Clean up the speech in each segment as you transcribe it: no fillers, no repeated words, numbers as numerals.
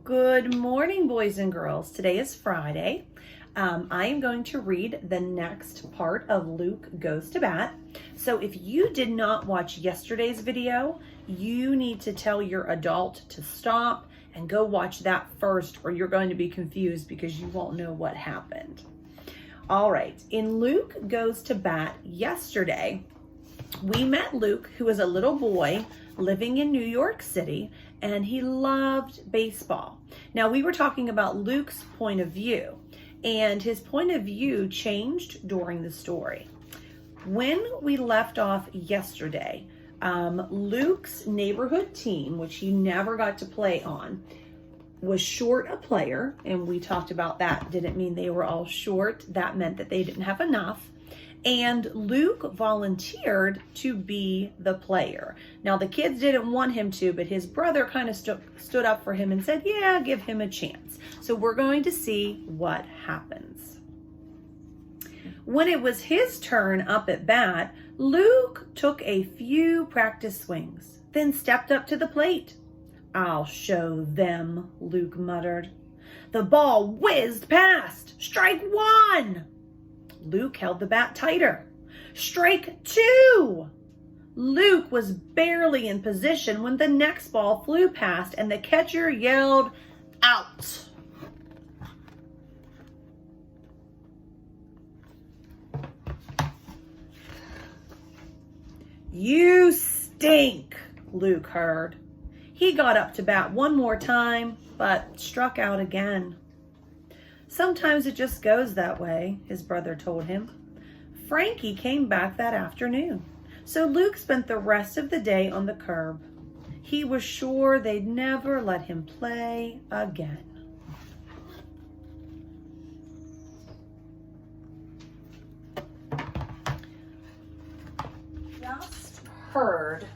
Good morning, boys and girls. Today is Friday. I am going to read the next part of Luke Goes to Bat. So if you did not watch yesterday's video, you need to tell your adult to stop and go watch that first, or you're going to be confused because you won't know what happened. All right, in Luke Goes to Bat yesterday, we met Luke, who was a little boy living in New York City, and he loved baseball. Now, we were talking about Luke's point of view, and his point of view changed during the story. When we left off yesterday, Luke's neighborhood team, which he never got to play on, was short a player, and we talked about that. Didn't mean they were all short. That meant that they didn't have enough. And Luke volunteered to be the player. Now, the kids didn't want him to, but his brother kind of stood up for him and said, yeah, give him a chance. So we're going to see what happens. When it was his turn up at bat, Luke took a few practice swings, then stepped up to the plate. I'll show them, Luke muttered. The ball whizzed past. Strike one. Luke held the bat tighter. Strike two. Luke was barely in position when the next ball flew past and the catcher yelled, out. You stink, Luke heard. He got up to bat one more time, but struck out again. Sometimes it just goes that way, his brother told him. Frankie came back that afternoon, so Luke spent the rest of the day on the curb. He was sure they'd never let him play again. Just heard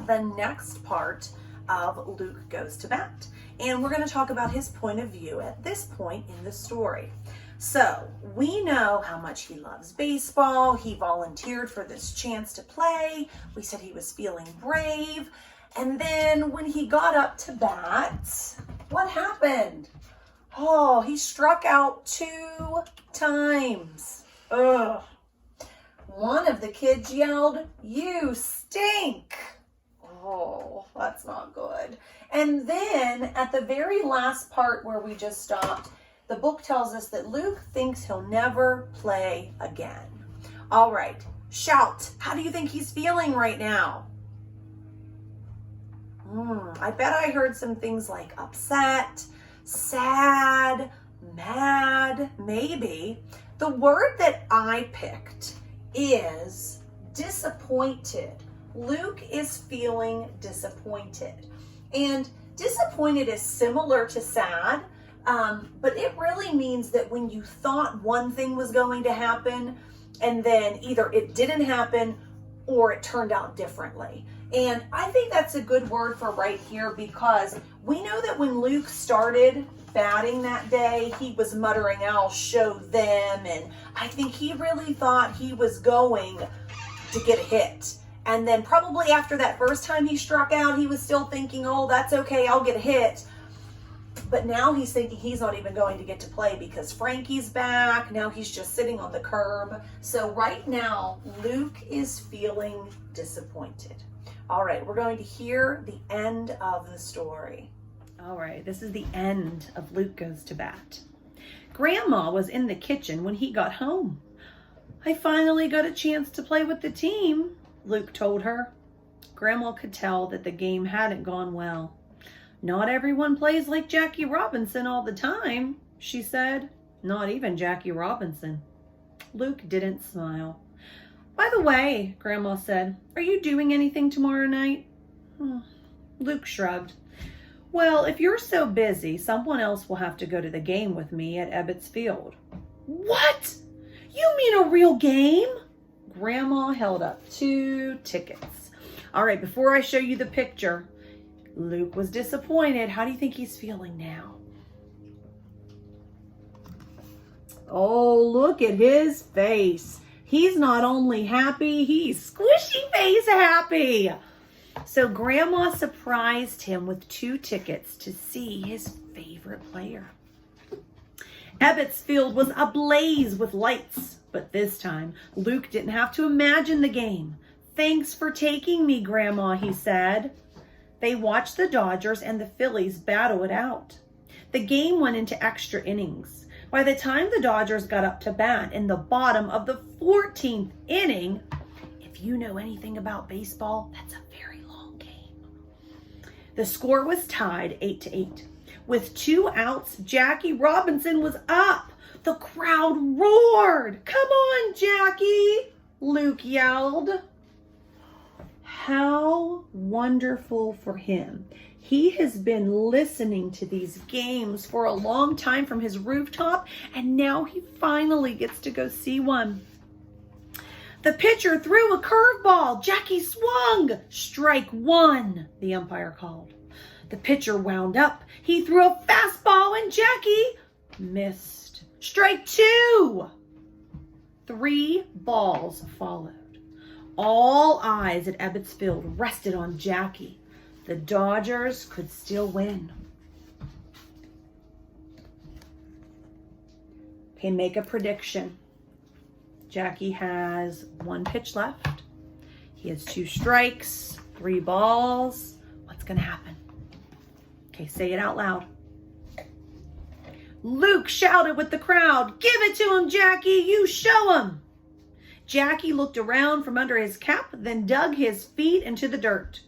the next part of Luke Goes to Bat. And we're going to talk about his point of view at this point in the story. So we know how much he loves baseball. He volunteered for this chance to play. We said he was feeling brave. And then when he got up to bat, what happened? Oh, he struck out 2 times. Ugh. One of the kids yelled, "You stink." Oh, that's not good. And then at the very last part where we just stopped, the book tells us that Luke thinks he'll never play again. All right, shout. How do you think he's feeling right now? I bet I heard some things like upset, sad, mad, maybe. The word that I picked is disappointed. Luke is feeling disappointed. And disappointed is similar to sad, but it really means that when you thought one thing was going to happen, and then either it didn't happen or it turned out differently. And I think that's a good word for right here, because we know that when Luke started batting that day, he was muttering, "I'll show them." And I think he really thought he was going to get a hit. And then probably after that first time he struck out, he was still thinking, oh, that's okay, I'll get a hit. But now he's thinking he's not even going to get to play because Frankie's back. Now he's just sitting on the curb. So right now, Luke is feeling disappointed. All right, we're going to hear the end of the story. All right, this is the end of Luke Goes to Bat. Grandma was in the kitchen when he got home. I finally got a chance to play with the team, Luke told her. Grandma could tell that the game hadn't gone well. Not everyone plays like Jackie Robinson all the time, she said. Not even Jackie Robinson. Luke didn't smile. By the way, Grandma said, are you doing anything tomorrow night? Luke shrugged. Well, if you're so busy, someone else will have to go to the game with me at Ebbets Field. What? You mean a real game? Grandma held up 2 tickets. All right, before I show you the picture, Luke was disappointed. How do you think he's feeling now? Oh, look at his face. He's not only happy, he's squishy face happy. So Grandma surprised him with 2 tickets to see his favorite player. Ebbets Field was ablaze with lights, but this time Luke didn't have to imagine the game. "Thanks for taking me, Grandma," he said. They watched the Dodgers and the Phillies battle it out. The game went into extra innings. By the time the Dodgers got up to bat in the bottom of the 14th inning, if you know anything about baseball, that's a very long game. The score was tied 8-8. With 2 outs, Jackie Robinson was up. The crowd roared. "Come on, Jackie," Luke yelled. How wonderful for him. He has been listening to these games for a long time from his rooftop, and now he finally gets to go see one. The pitcher threw a curveball. Jackie swung. "Strike 1, the umpire called. The pitcher wound up. He threw a fastball and Jackie missed. "Strike 2. 3 balls followed. All eyes at Ebbets Field rested on Jackie. The Dodgers could still win. Okay, make a prediction. Jackie has 1 pitch left. He has 2 strikes, 3 balls. What's going to happen? Okay, say it out loud. Luke shouted with the crowd, "Give it to him, Jackie. You show him." Jackie looked around from under his cap, then dug his feet into the dirt.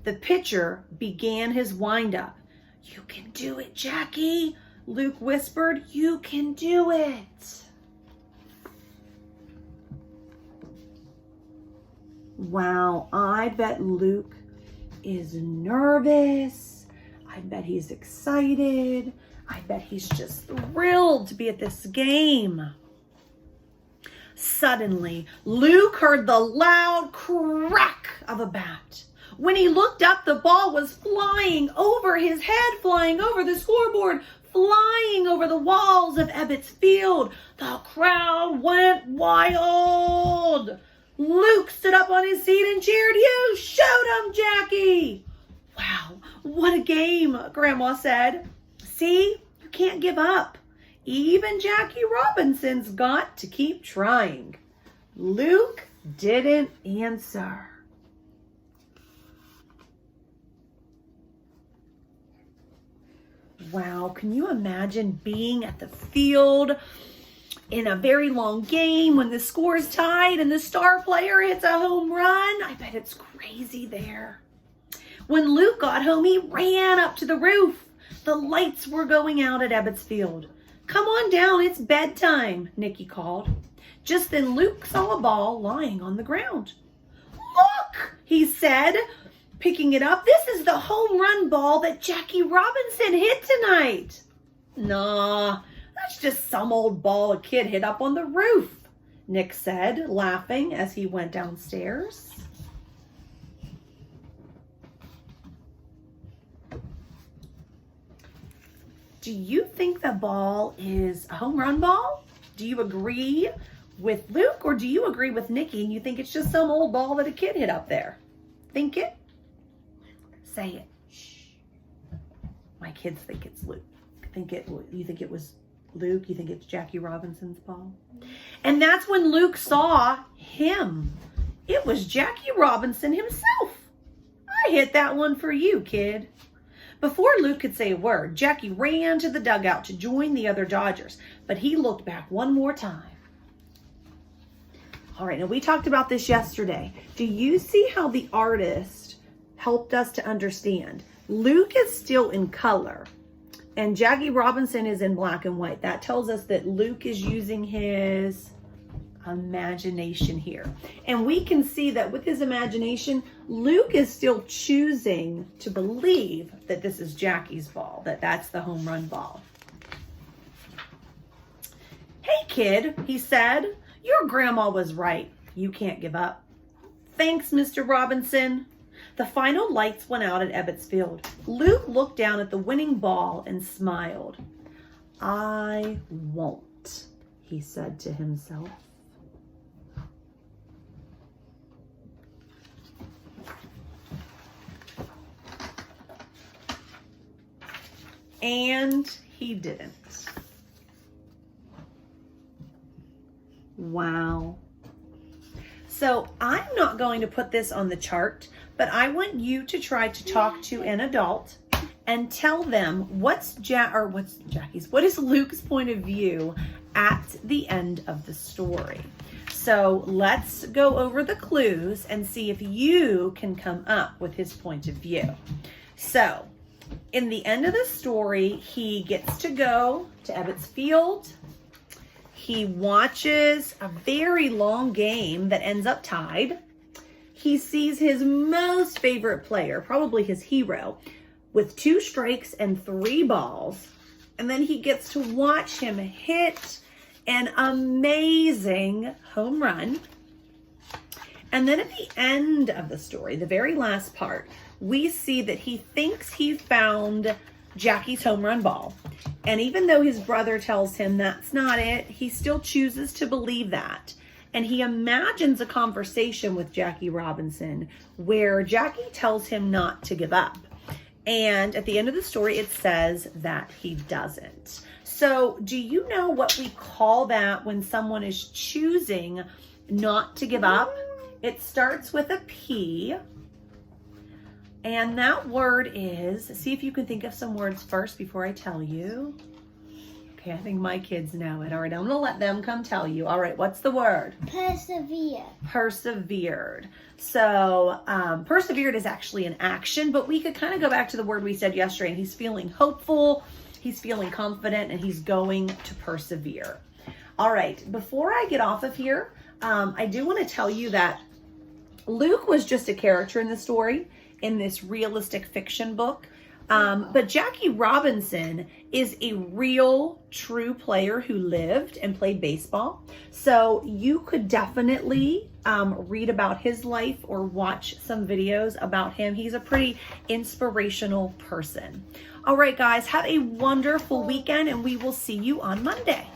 The pitcher began his windup. "You can do it, Jackie," Luke whispered. "You can do it." Wow, I bet Luke is nervous. I bet he's excited. I bet he's just thrilled to be at this game. Suddenly, Luke heard the loud crack of a bat. When he looked up, the ball was flying over his head, flying over the scoreboard, flying over the walls of Ebbets Field. The crowd went wild. Luke stood up on his seat and cheered, "You showed him, Jackie." "Wow, what a game," Grandma said. "See, you can't give up. Even Jackie Robinson's got to keep trying." Luke didn't answer. Wow, can you imagine being at the field in a very long game when the score is tied and the star player hits a home run? I bet it's crazy there. When Luke got home, he ran up to the roof. The lights were going out at Ebbets Field. "Come on down, it's bedtime," Nikki called. Just then Luke saw a ball lying on the ground. "Look," he said, picking it up. "This is the home run ball that Jackie Robinson hit tonight." "Nah, that's just some old ball a kid hit up on the roof," Nick said, laughing as he went downstairs. Do you think the ball is a home run ball? Do you agree with Luke, or do you agree with Nikki and you think it's just some old ball that a kid hit up there? Think it? Say it. Shh. My kids think it's Luke. You think it was Luke? You think it's Jackie Robinson's ball? And that's when Luke saw him. It was Jackie Robinson himself. "I hit that one for you, kid." Before Luke could say a word, Jackie ran to the dugout to join the other Dodgers, but he looked back one more time. All right, now we talked about this yesterday. Do you see how the artist helped us to understand? Luke is still in color, and Jackie Robinson is in black and white. That tells us that Luke is using his imagination here. And we can see that with his imagination, Luke is still choosing to believe that this is Jackie's ball, that that's the home run ball. "Hey, kid," he said, "your grandma was right. You can't give up." "Thanks, Mr. Robinson." The final lights went out at Ebbets Field. Luke looked down at the winning ball and smiled. "I won't," he said to himself. And he didn't. Wow. So I'm not going to put this on the chart, but I want you to try to talk to an adult and tell them what is Luke's point of view at the end of the story. So let's go over the clues and see if you can come up with his point of view. So in the end of the story, he gets to go to Ebbets Field. He watches a very long game that ends up tied. He sees his most favorite player, probably his hero, with 2 strikes and 3 balls. And then he gets to watch him hit an amazing home run. And then at the end of the story, the very last part, we see that he thinks he found Jackie's home run ball. And even though his brother tells him that's not it, he still chooses to believe that. And he imagines a conversation with Jackie Robinson where Jackie tells him not to give up. And at the end of the story, it says that he doesn't. So do you know what we call that when someone is choosing not to give up? It starts with a P. And that word is, see if you can think of some words first before I tell you. Okay, I think my kids know it. All right, I'm going to let them come tell you. All right, what's the word? Persevere. Persevered. So persevered is actually an action, but we could kind of go back to the word we said yesterday. He's feeling hopeful, he's feeling confident, and he's going to persevere. All right, before I get off of here, I do want to tell you that Luke was just a character in the story, in this realistic fiction book. But Jackie Robinson is a real, true player who lived and played baseball. So you could definitely read about his life or watch some videos about him. He's a pretty inspirational person. All right, guys, have a wonderful weekend, and we will see you on Monday.